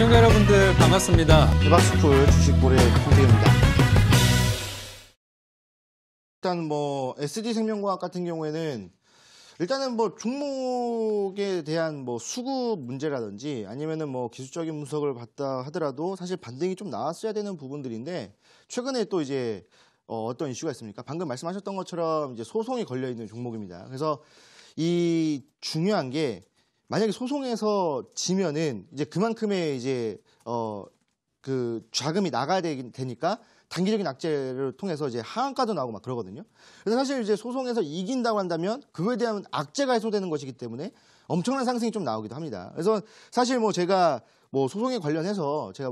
시청자 여러분들 반갑습니다. 대박스쿨 주식고래 홍대입니다. 일단 SD생명과학 같은 경우에는 일단은 종목에 대한 수급 문제라든지 아니면은 기술적인 분석을 봤다 하더라도 사실 반등이 좀 나왔어야 되는 부분들인데 최근에 또 이제 어떤 이슈가 있습니까? 방금 말씀하셨던 것처럼 이제 소송이 걸려 있는 종목입니다. 그래서 이 중요한 게 만약에 소송에서 지면은 이제 그만큼의 이제 그 자금이 나가야 되니까 단기적인 악재를 통해서 이제 하한가도 나오고 막 그러거든요. 그래서 사실 이제 소송에서 이긴다고 한다면 그거에 대한 악재가 해소되는 것이기 때문에 엄청난 상승이 좀 나오기도 합니다. 그래서 사실 제가 소송에 관련해서 제가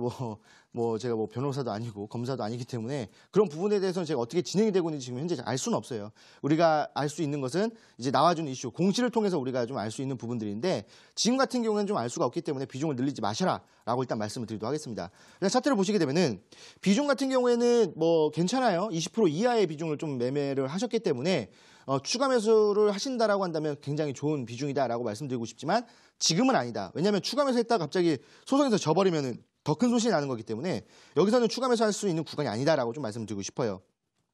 제가 변호사도 아니고 검사도 아니기 때문에 그런 부분에 대해서는 제가 어떻게 진행이 되고 있는지 지금 현재 알 수는 없어요. 우리가 알 수 있는 것은 이제 나와주는 이슈, 공시를 통해서 우리가 좀 알 수 있는 부분들인데 지금 같은 경우에는 좀 알 수가 없기 때문에 비중을 늘리지 마셔라라고 일단 말씀을 드리도록 하겠습니다. 일단 차트를 보시게 되면은 비중 같은 경우에는 괜찮아요. 20% 이하의 비중을 좀 매매를 하셨기 때문에 추가 매수를 하신다라고 한다면 굉장히 좋은 비중이다라고 말씀드리고 싶지만 지금은 아니다. 왜냐하면 추가 매수했다가 갑자기 소송에서 져버리면은 더 큰 손실이 나는 거기 때문에 여기서는 추가 매수할 수 있는 구간이 아니다라고 좀 말씀드리고 싶어요.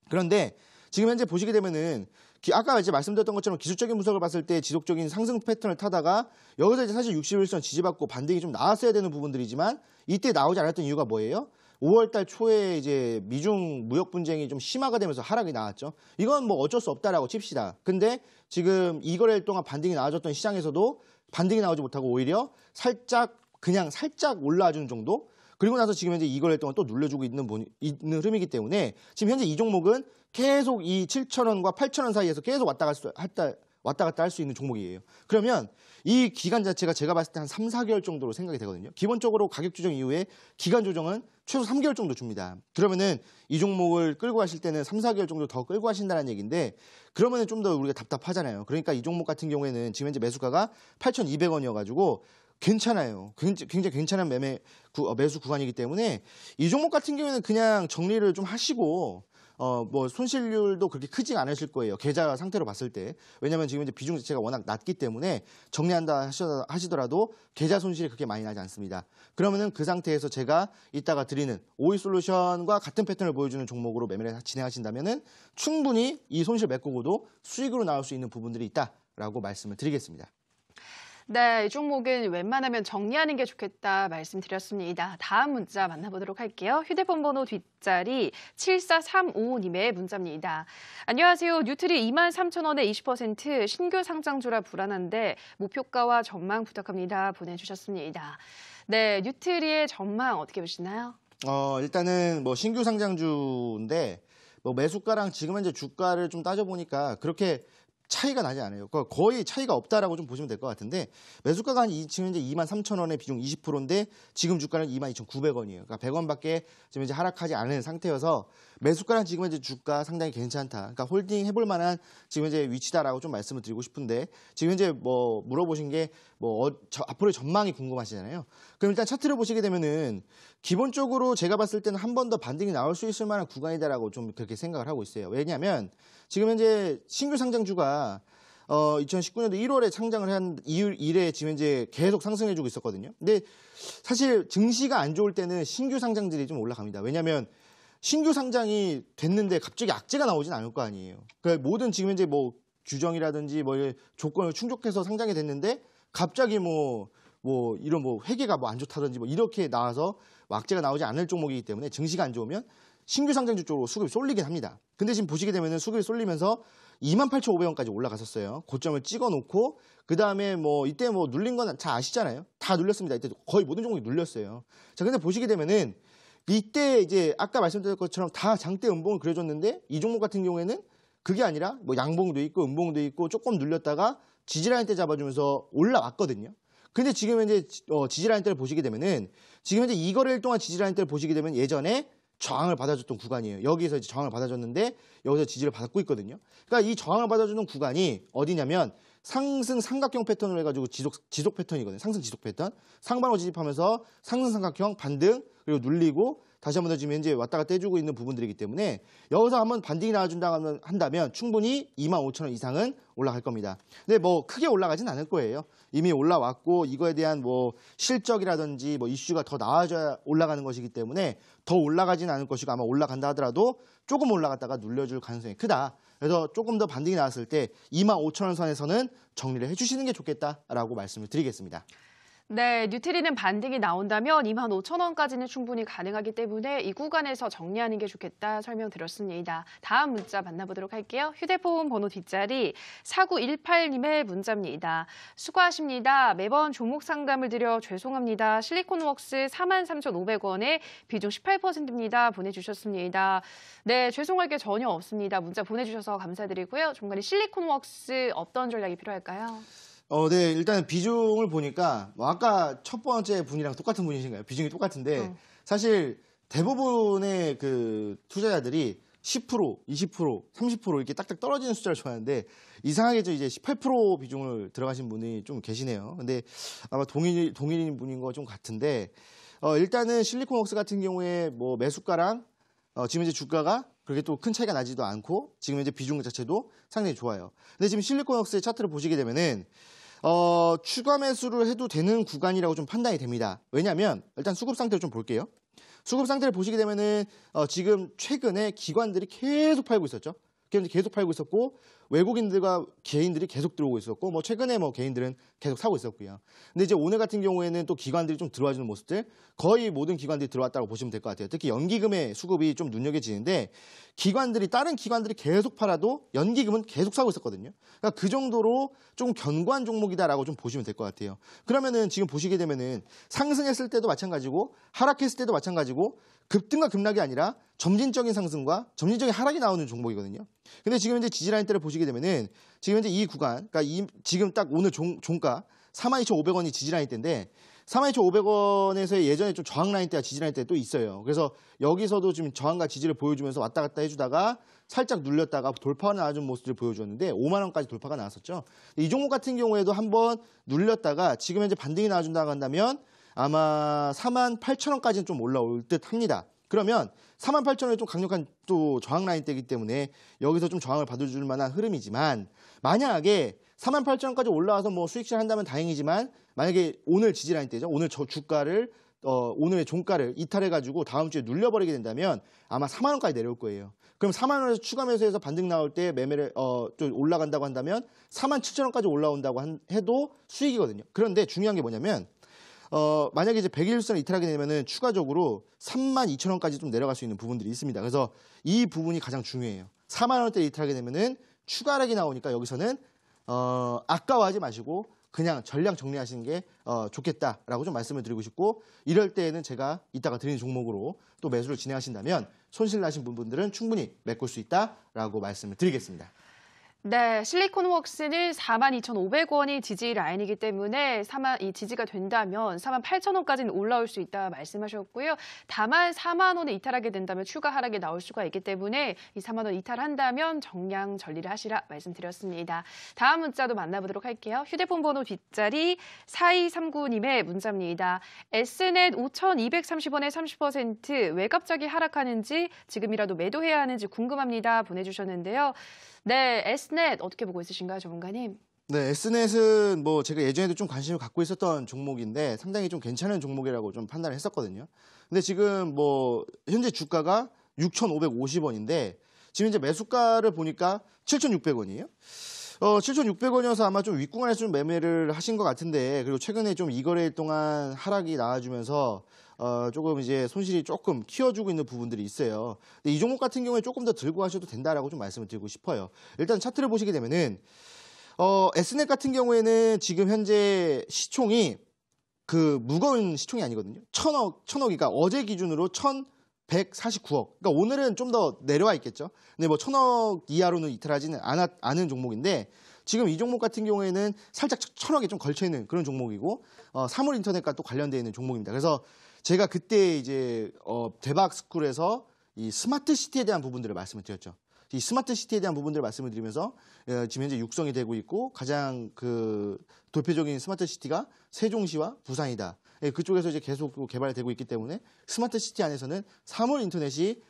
그런데 지금 현재 보시게 되면은 아까 이제 말씀드렸던 것처럼 기술적인 분석을 봤을 때 지속적인 상승 패턴을 타다가 여기서 이제 사실 61선 지지받고 반등이 좀 나왔어야 되는 부분들이지만 이때 나오지 않았던 이유가 뭐예요? 5월달 초에 이제 미중 무역 분쟁이 좀 심화가 되면서 하락이 나왔죠. 이건 어쩔 수 없다라고 칩시다. 근데 지금 이 거래일 동안 반등이 나와줬던 시장에서도 반등이 나오지 못하고 오히려 그냥 살짝 올라와주는 정도? 그리고 나서 지금 현재 이 거래일 동안 또 눌려주고 있는 흐름이기 때문에 지금 현재 이 종목은 계속 이 7,000원과 8,000원 사이에서 계속 왔다 갔다 할 수 있는 종목이에요. 그러면 이 기간 자체가 제가 봤을 때 한 3, 4개월 정도로 생각이 되거든요. 기본적으로 가격 조정 이후에 기간 조정은 최소 3개월 정도 줍니다. 그러면은 이 종목을 끌고 가실 때는 3, 4개월 정도 더 끌고 가신다는 얘기인데 그러면은 좀 더 우리가 답답하잖아요. 그러니까 이 종목 같은 경우에는 지금 현재 매수가가 8,200원이어가지고 괜찮아요. 굉장히 괜찮은 매수 구간이기 때문에 이 종목 같은 경우에는 그냥 정리를 좀 하시고 손실률도 그렇게 크지 않으실 거예요. 계좌 상태로 봤을 때. 왜냐면 지금 이제 비중 자체가 워낙 낮기 때문에 정리한다 하시더라도 계좌 손실이 그렇게 많이 나지 않습니다. 그러면은 그 상태에서 제가 이따가 드리는 오이솔루션과 같은 패턴을 보여주는 종목으로 매매를 진행하신다면은 충분히 이 손실 메꾸고도 수익으로 나올 수 있는 부분들이 있다라고 말씀을 드리겠습니다. 네, 이 종목은 웬만하면 정리하는 게 좋겠다 말씀드렸습니다. 다음 문자 만나보도록 할게요. 휴대폰 번호 뒷자리 74355님의 문자입니다. 안녕하세요. 뉴트리 23,000원에 20% 신규 상장주라 불안한데 목표가와 전망 부탁합니다. 보내주셨습니다. 네, 뉴트리의 전망 어떻게 보시나요? 일단은 신규 상장주인데 매수가랑 지금 현재 주가를 좀 따져보니까 그렇게 차이가 나지 않아요. 거의 차이가 없다라고 좀 보시면 될 것 같은데 매수가가 지금 현재 23,000원의 비중 20%인데 지금 주가는 22,900원이에요. 그러니까 100원밖에 지금 이제 하락하지 않은 상태여서 매수가랑 지금 현재 주가 상당히 괜찮다. 그러니까 홀딩 해볼 만한 지금 현재 위치다라고 좀 말씀을 드리고 싶은데 지금 현재 물어보신 게 앞으로의 전망이 궁금하시잖아요. 그럼 일단 차트를 보시게 되면은 기본적으로 제가 봤을 때는 한 번 더 반등이 나올 수 있을 만한 구간이다라고 좀 그렇게 생각을 하고 있어요. 왜냐하면 지금 현재 신규 상장주가 2019년도 1월에 상장을 한 이래 지금 현재 계속 상승해주고 있었거든요. 근데 사실 증시가 안 좋을 때는 신규 상장들이 좀 올라갑니다. 왜냐하면 신규 상장이 됐는데 갑자기 악재가 나오진 않을 거 아니에요. 그러니까 모든 지금 현재 규정이라든지 조건을 충족해서 상장이 됐는데 갑자기 이런 회계가 안 좋다든지 이렇게 나와서 악재가 나오지 않을 종목이기 때문에 증시가 안 좋으면 신규 상장주 쪽으로 수급이 쏠리긴 합니다. 근데 지금 보시게 되면 수급이 쏠리면서 28,500원까지 올라갔었어요. 고점을 찍어놓고 그 다음에 이때 눌린 건 잘 아시잖아요. 다 눌렸습니다. 이때 거의 모든 종목이 눌렸어요. 자, 근데 보시게 되면은 이때 이제 아까 말씀드린 것처럼 다 장대 음봉을 그려줬는데 이 종목 같은 경우에는 그게 아니라 양봉도 있고 음봉도 있고 조금 눌렸다가 지지라인 때 잡아주면서 올라왔거든요. 근데 지금 현재 지지라인 때를 보시게 되면은 지금 현재 이 거래일 동안 지지라인 때를 보시게 되면 예전에 저항을 받아줬던 구간이에요. 여기서 이제 저항을 받아줬는데 여기서 지지를 받고 있거든요. 그러니까 이 저항을 받아주는 구간이 어디냐면 상승 삼각형 패턴으로 해가지고 지속 패턴이거든요. 상승 지속 패턴. 상방으로 진입하면서 상승 삼각형 반등 그리고 눌리고 다시 한번 더 지금 현재 왔다 갔다 해주고 있는 부분들이기 때문에 여기서 한번 반등이 나와준다고 한다면 충분히 25,000원 이상은 올라갈 겁니다. 근데 뭐 크게 올라가진 않을 거예요. 이미 올라왔고 이거에 대한 뭐 실적이라든지 뭐 이슈가 더 나와줘야 올라가는 것이기 때문에 더 올라가진 않을 것이고 아마 올라간다 하더라도 조금 올라갔다가 눌려줄 가능성이 크다. 그래서 조금 더 반등이 나왔을 때 25,000원 선에서는 정리를 해주시는 게 좋겠다라고 말씀을 드리겠습니다. 네, 뉴트리는 반등이 나온다면 25,000원까지는 충분히 가능하기 때문에 이 구간에서 정리하는 게 좋겠다 설명드렸습니다. 다음 문자 만나보도록 할게요. 휴대폰 번호 뒷자리 4918님의 문자입니다. 수고하십니다. 매번 종목 상담을 드려 죄송합니다. 실리콘웍스 43,500원에 비중 18%입니다. 보내주셨습니다. 네, 죄송할 게 전혀 없습니다. 문자 보내주셔서 감사드리고요. 중간에 실리콘웍스 어떤 전략이 필요할까요? 네, 일단 비중을 보니까 뭐 아까 첫 번째 분이랑 똑같은 분이신가요? 비중이 똑같은데 사실 대부분의 그 투자자들이 10%, 20%, 30% 이렇게 딱딱 떨어지는 숫자를 좋아하는데 이상하게 이제 18% 비중을 들어가신 분이 좀 계시네요. 근데 아마 동일인 분인 거 좀 같은데 일단은 실리콘웍스 같은 경우에 뭐 매수가랑 지금 이제 주가가 그렇게 또 큰 차이가 나지도 않고 지금 이제 비중 자체도 상당히 좋아요. 근데 지금 실리콘웍스의 차트를 보시게 되면은 추가 매수를 해도 되는 구간이라고 좀 판단이 됩니다. 왜냐하면 일단 수급 상태를 좀 볼게요. 수급 상태를 보시게 되면은 지금 최근에 기관들이 계속 팔고 있었죠. 계속 팔고 있었고 외국인들과 개인들이 계속 들어오고 있었고 뭐 최근에 뭐 개인들은 계속 사고 있었고요. 근데 이제 오늘 같은 경우에는 또 기관들이 좀 들어와주는 모습들 거의 모든 기관들이 들어왔다고 보시면 될 것 같아요. 특히 연기금의 수급이 좀 눈여겨지는데 다른 기관들이 계속 팔아도 연기금은 계속 사고 있었거든요. 그러니까 그 정도로 좀 견고한 종목이다라고 좀 보시면 될 것 같아요. 그러면은 지금 보시게 되면은 상승했을 때도 마찬가지고 하락했을 때도 마찬가지고 급등과 급락이 아니라 점진적인 상승과 점진적인 하락이 나오는 종목이거든요. 근데 지금 이제 지지라인대를 보시게 되면은 지금 이제 이 구간, 그러니까 지금 딱 오늘 종가 42,500원이 지지라인대인데 42,500원에서의 예전에 좀 저항 라인대와 지지라인대 또 있어요. 그래서 여기서도 지금 저항과 지지를 보여주면서 왔다 갔다 해주다가 살짝 눌렸다가 돌파가 나와준 모습을 보여주었는데 5만 원까지 돌파가 나왔었죠. 이 종목 같은 경우에도 한번 눌렸다가 지금 현재 반등이 나와준다고 한다면 아마 48,000원까지는 좀 올라올 듯 합니다. 그러면 48,000원이 좀 강력한 또 저항 라인대이기 때문에 여기서 좀 저항을 받아줄 만한 흐름이지만 만약에 48,000원까지 올라와서 뭐 수익 실현한다면 다행이지만 만약에 오늘 지지 라인대죠. 오늘 저 주가를 오늘의 종가를 이탈해가지고 다음 주에 눌려버리게 된다면 아마 4만 원까지 내려올 거예요. 그럼 4만 원에서 추가 매수해서 반등 나올 때 매매를 좀 올라간다고 한다면 47,000원까지 올라온다고 해도 수익이거든요. 그런데 중요한 게 뭐냐면 만약에 이제 100일선을 이탈하게 되면은 추가적으로 32,000원까지 좀 내려갈 수 있는 부분들이 있습니다. 그래서 이 부분이 가장 중요해요. 4만 원대 이탈하게 되면은 추가 하락이 나오니까 여기서는 아까워하지 마시고 그냥 전량 정리하시는 게 좋겠다라고 좀 말씀을 드리고 싶고 이럴 때에는 제가 이따가 드리는 종목으로 또 매수를 진행하신다면 손실 나신 분들은 충분히 메꿀 수 있다라고 말씀을 드리겠습니다. 네, 실리콘웍스는 42,500원이 지지 라인이기 때문에 이 지지가 된다면 48,000원까지는 올라올 수 있다 말씀하셨고요. 다만 4만 원에 이탈하게 된다면 추가 하락이 나올 수가 있기 때문에 이 4만 원 이탈한다면 정량 전리를 하시라 말씀드렸습니다. 다음 문자도 만나보도록 할게요. 휴대폰 번호 뒷자리 4239님의 문자입니다. S넷 5,230원에 30% 왜 갑자기 하락하는지 지금이라도 매도해야 하는지 궁금합니다. 보내주셨는데요. 네, S넷 어떻게 보고 있으신가요, 전문가님? 네, S넷은 뭐 제가 예전에도 좀 관심을 갖고 있었던 종목인데 상당히 좀 괜찮은 종목이라고 좀 판단을 했었거든요. 근데 지금 뭐 현재 주가가 6,550원인데 지금 이제 매수가를 보니까 7,600원이에요. 7,600원이어서 아마 좀 윗구간에서 좀 매매를 하신 것 같은데 그리고 최근에 좀 이 거래일 동안 하락이 나와주면서 조금 이제 손실이 조금 키워주고 있는 부분들이 있어요. 근데 이 종목 같은 경우에 조금 더 들고 가셔도 된다라고 좀 말씀을 드리고 싶어요. 일단 차트를 보시게 되면은 S넷 같은 경우에는 지금 현재 시총이 그 무거운 시총이 아니거든요. 1,000억이니까 어제 기준으로 1,149억. 그러니까 오늘은 좀 더 내려와 있겠죠. 근데 뭐 1,000억 이하로는 이탈하지는 않은 종목인데 지금 이 종목 같은 경우에는 살짝 1,000억에 좀 걸쳐 있는 그런 종목이고 사물 인터넷과 또 관련되어 있는 종목입니다. 그래서 제가 그때 이제 대박 스쿨에서 이 스마트 시티에 대한 부분들을 말씀을 드렸죠. 이 스마트 시티에 대한 부분들을 말씀을 드리면서 지금 현재 육성이 되고 있고 가장 그 대표적인 스마트 시티가 세종시와 부산이다. 그쪽에서 이제 계속 개발되고 있기 때문에 스마트 시티 안에서는 사물 인터넷이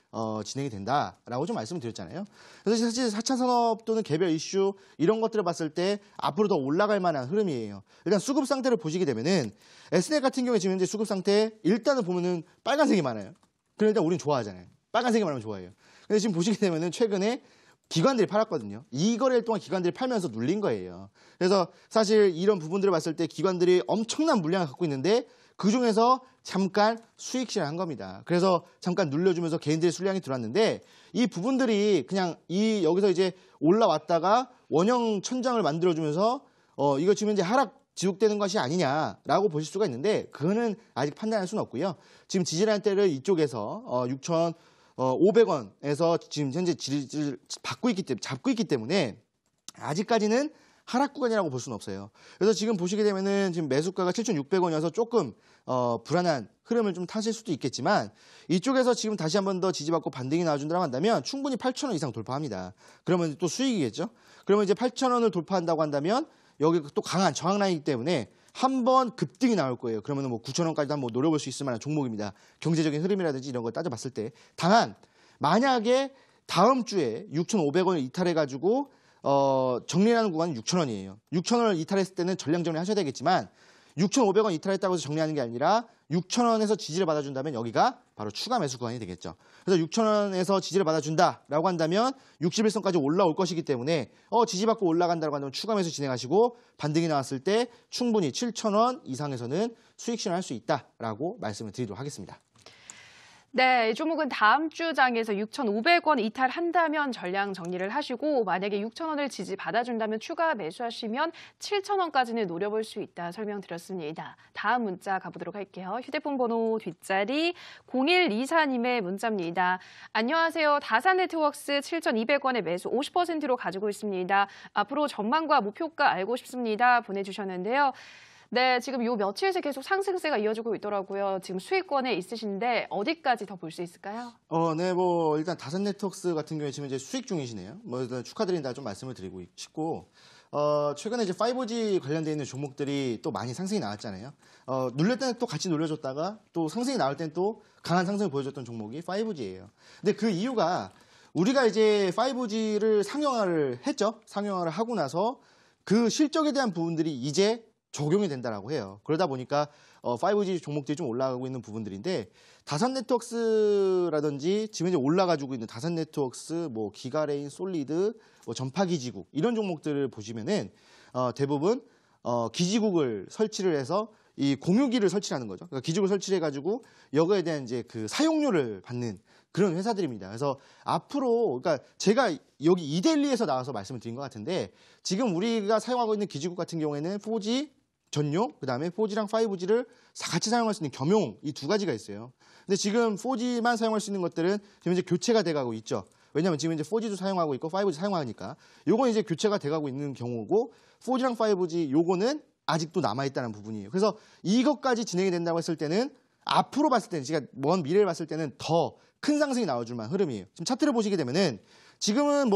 진행이 된다라고 좀 말씀을 드렸잖아요. 그래서 사실 4차 산업 또는 개별 이슈 이런 것들을 봤을 때 앞으로 더 올라갈 만한 흐름이에요. 일단 수급 상태를 보시게 되면은 S넷 같은 경우에 지금 현재 수급 상태 일단은 보면은 빨간색이 많아요. 그럼 일단 우린 좋아하잖아요. 빨간색이 많으면 좋아해요. 근데 지금 보시게 되면은 최근에 기관들이 팔았거든요. 2거래일 동안 기관들이 팔면서 눌린 거예요. 그래서 사실 이런 부분들을 봤을 때 기관들이 엄청난 물량을 갖고 있는데 그중에서 잠깐 수익 실현한 겁니다. 그래서 잠깐 눌려주면서 개인들의 수량이 들어왔는데 이 부분들이 그냥 여기서 이제 올라왔다가 원형 천장을 만들어주면서 이거 지금 이제 하락 지속되는 것이 아니냐라고 보실 수가 있는데 그거는 아직 판단할 수는 없고요. 지금 지지라인대를 이쪽에서 6,500원에서 지금 현재 지지를 잡고 있기 때문에 아직까지는 하락 구간이라고 볼 수는 없어요. 그래서 지금 보시게 되면은 지금 매수가가 7,600원이어서 조금 불안한 흐름을 좀 타실 수도 있겠지만 이쪽에서 지금 다시 한 번 더 지지받고 반등이 나와준다고 한다면 충분히 8,000원 이상 돌파합니다. 그러면 또 수익이겠죠. 그러면 이제 8,000원을 돌파한다고 한다면 여기 또 강한 저항 라인이기 때문에 한 번 급등이 나올 거예요. 그러면 뭐 9,000원까지도 한번 노려볼 수 있을 만한 종목입니다. 경제적인 흐름이라든지 이런 걸 따져봤을 때. 다만 만약에 다음 주에 6,500원을 이탈해가지고 정리하는 구간은 6,000원이에요. 6,000원을 이탈했을 때는 전량 정리하셔야 되겠지만 6,500원 이탈했다고 해서 정리하는 게 아니라 6,000원에서 지지를 받아준다면 여기가 바로 추가 매수 구간이 되겠죠. 그래서 6,000원에서 지지를 받아준다라고 한다면 61선까지 올라올 것이기 때문에 지지받고 올라간다고 한다면 추가 매수 진행하시고 반등이 나왔을 때 충분히 7,000원 이상에서는 수익 실현할 수 있다라고 말씀을 드리도록 하겠습니다. 네, 이 종목은 다음 주 장에서 6,500원 이탈한다면 전량 정리를 하시고 만약에 6,000원을 지지 받아준다면 추가 매수하시면 7,000원까지는 노려볼 수 있다 설명드렸습니다. 다음 문자 가보도록 할게요. 휴대폰 번호 뒷자리 0124님의 문자입니다. 안녕하세요. 다산네트워크스 7,200원에 매수 50%로 가지고 있습니다. 앞으로 전망과 목표가 알고 싶습니다. 보내주셨는데요. 네, 지금 요 며칠째 계속 상승세가 이어지고 있더라고요. 지금 수익권에 있으신데 어디까지 더 볼 수 있을까요? 네, 일단 다산네트워크스 같은 경우에 지금 이제 수익 중이시네요. 일단 축하드린다 좀 말씀을 드리고 싶고, 최근에 이제 5G 관련돼 있는 종목들이 또 많이 상승이 나왔잖아요. 눌릴 때는 또 같이 눌려줬다가 또 상승이 나올 때는 또 강한 상승을 보여줬던 종목이 5G예요. 근데 그 이유가 우리가 이제 5G를 상용화를 했죠. 상용화를 하고 나서 그 실적에 대한 부분들이 이제 적용이 된다라고 해요. 그러다 보니까 5G 종목들이 좀 올라가고 있는 부분들인데 다산네트워크스라든지 지금 이제 올라가지고 있는 다산네트워크스, 기가레인, 솔리드, 전파기지국 이런 종목들을 보시면은 대부분 기지국을 설치를 해서 이 공유기를 설치하는 거죠. 그러니까 기지국을 설치해가지고 여기에 대한 이제 그 사용료를 받는 그런 회사들입니다. 그래서 앞으로 그러니까 제가 여기 이데일리에서 나와서 말씀을 드린 것 같은데 지금 우리가 사용하고 있는 기지국 같은 경우에는 4G 전용, 그다음에 4G랑 5G를 같이 사용할 수 있는 겸용 이 두 가지가 있어요. 근데 지금 4G만 사용할 수 있는 것들은 지금 이제 교체가 돼가고 있죠. 왜냐하면 지금 이제 4G도 사용하고 있고 5G 사용하니까 요건 이제 교체가 돼가고 있는 경우고 4G랑 5G 요거는 아직도 남아있다는 부분이에요. 그래서 이것까지 진행이 된다고 했을 때는 앞으로 봤을 때는 제가 먼 미래를 봤을 때는 더 큰 상승이 나와줄 만한 흐름이에요. 지금 차트를 보시게 되면은 지금은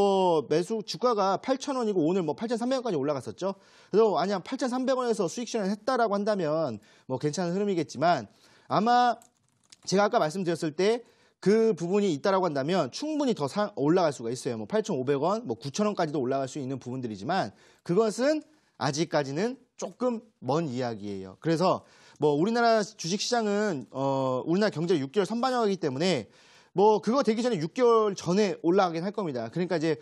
매수 주가가 8,000원이고 오늘 8,300원까지 올라갔었죠. 그래서 만약 8,300원에서 수익 실현을 했다라고 한다면 괜찮은 흐름이겠지만 아마 제가 아까 말씀드렸을 때 그 부분이 있다라고 한다면 충분히 더 올라갈 수가 있어요. 8,500원, 9,000원까지도 올라갈 수 있는 부분들이지만 그것은 아직까지는 조금 먼 이야기예요. 그래서 우리나라 주식시장은 우리나라 경제 6개월 선반영이기 때문에 그거 되기 전에 6개월 전에 올라가긴 할 겁니다. 그러니까 이제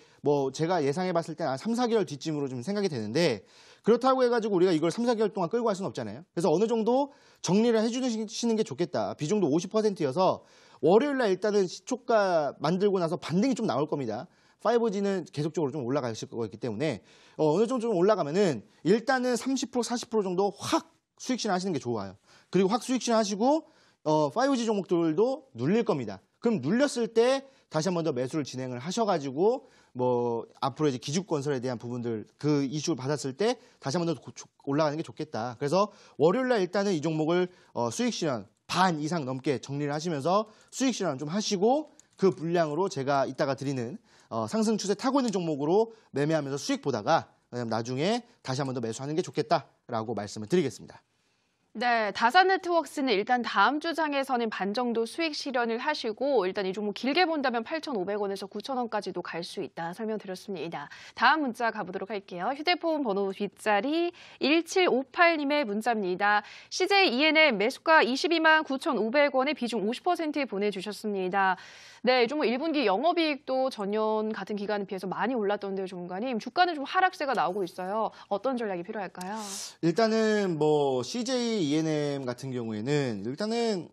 제가 예상해 봤을 때 한 3, 4개월 뒤쯤으로 좀 생각이 되는데 그렇다고 해가지고 우리가 이걸 3, 4개월 동안 끌고 갈 수는 없잖아요. 그래서 어느 정도 정리를 해주시는 게 좋겠다. 비중도 50%여서 월요일 날 일단은 시초가 만들고 나서 반등이 좀 나올 겁니다. 5G는 계속적으로 좀 올라가실 거기 때문에 어느 정도 좀 올라가면은 일단은 30%, 40% 정도 확 수익 실현하시는 게 좋아요. 그리고 확 수익 실현하시고 5G 종목들도 눌릴 겁니다. 그럼 눌렸을 때 다시 한 번 더 매수를 진행을 하셔가지고 앞으로 이제 기죽건설에 대한 부분들 그 이슈를 받았을 때 다시 한 번 더 올라가는 게 좋겠다. 그래서 월요일 날 일단은 이 종목을 수익 실현 반 이상 넘게 정리를 하시면서 수익 실현 좀 하시고 그 분량으로 제가 이따가 드리는 상승 추세 타고 있는 종목으로 매매하면서 수익 보다가 나중에 다시 한 번 더 매수하는 게 좋겠다라고 말씀을 드리겠습니다. 네, 다산네트워크스는 일단 다음 주 장에서는 반 정도 수익 실현을 하시고 일단 이 종목 길게 본다면 8,500원에서 9,000원까지도 갈 수 있다 설명드렸습니다. 다음 문자 가보도록 할게요. 휴대폰 번호 뒷자리 1758님의 문자입니다. CJ ENM 매수가 22만 9,500원에 비중 50% 보내주셨습니다. 네, 이 종목 1분기 영업이익도 전년 같은 기간에 비해서 많이 올랐던데요, 전문가님. 주가는 좀 하락세가 나오고 있어요. 어떤 전략이 필요할까요? 일단은 뭐 CJ ENM 같은 경우에는 일단은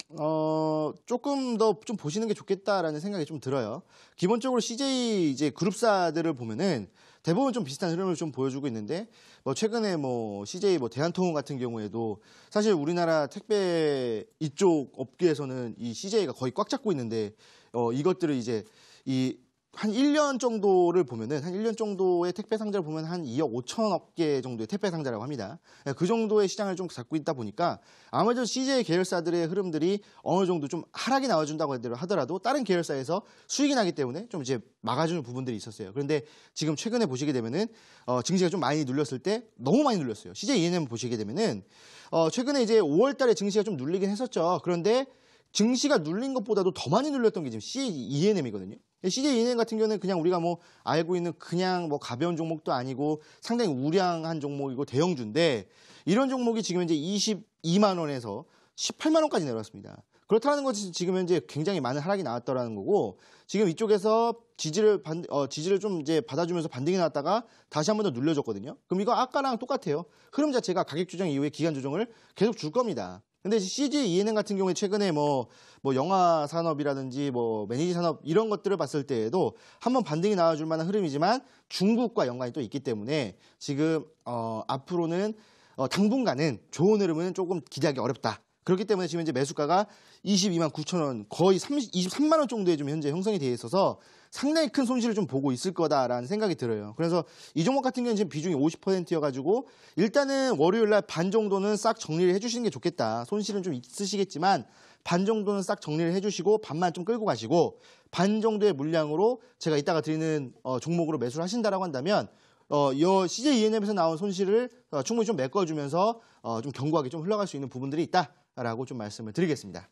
조금 더 좀 보시는 게 좋겠다라는 생각이 좀 들어요. 기본적으로 CJ 이제 그룹사들을 보면은 대부분 좀 비슷한 흐름을 좀 보여주고 있는데 뭐 최근에 뭐 CJ 뭐 대한통운 같은 경우에도 사실 우리나라 택배 이쪽 업계에서는 이 CJ가 거의 꽉 잡고 있는데 이것들을 이제 한 1년 정도를 보면은 한 1년 정도의 택배 상자를 보면 한 2억 5천억 개 정도의 택배 상자라고 합니다. 그 정도의 시장을 좀 잡고 있다 보니까 아무래도 CJ 계열사들의 흐름들이 어느 정도 좀 하락이 나와준다고 하더라도 다른 계열사에서 수익이 나기 때문에 좀 이제 막아주는 부분들이 있었어요. 그런데 지금 최근에 보시게 되면은 증시가 좀 많이 눌렸을 때 너무 많이 눌렸어요. CJ ENM 보시게 되면은 최근에 이제 5월달에 증시가 좀 눌리긴 했었죠. 그런데 증시가 눌린 것보다도 더 많이 눌렸던 게 지금 CJ ENM이거든요. CJ ENM 같은 경우는 그냥 우리가 뭐 알고 있는 그냥 뭐 가벼운 종목도 아니고 상당히 우량한 종목이고 대형주인데 이런 종목이 지금 현재 22만 원에서 18만 원까지 내려왔습니다. 그렇다는 것이 지금 현재 굉장히 많은 하락이 나왔다라는 거고 지금 이쪽에서 지지를 좀 이제 받아주면서 반등이 나왔다가 다시 한 번 더 눌려줬거든요. 그럼 이거 아까랑 똑같아요. 흐름 자체가 가격 조정 이후에 기간 조정을 계속 줄 겁니다. 근데 CJ ENM 같은 경우에 최근에 뭐 영화 산업이라든지 뭐 매니지 산업 이런 것들을 봤을 때에도 한번 반등이 나와줄 만한 흐름이지만 중국과 연관이 또 있기 때문에 지금 앞으로는 당분간은 좋은 흐름은 조금 기대하기 어렵다. 그렇기 때문에 지금 현재 매수가가 22만 9천 원, 거의 23만 원 정도에 좀 현재 형성이 되어 있어서 상당히 큰 손실을 좀 보고 있을 거다라는 생각이 들어요. 그래서 이 종목 같은 경우는 지금 비중이 50%여가지고 일단은 월요일 날 반 정도는 싹 정리를 해주시는 게 좋겠다. 손실은 좀 있으시겠지만 반 정도는 싹 정리를 해주시고 반만 좀 끌고 가시고 반 정도의 물량으로 제가 이따가 드리는 종목으로 매수를 하신다라고 한다면 이 CJ ENM에서 나온 손실을 충분히 좀 메꿔주면서 좀 견고하게 좀 흘러갈 수 있는 부분들이 있다라고 좀 말씀을 드리겠습니다.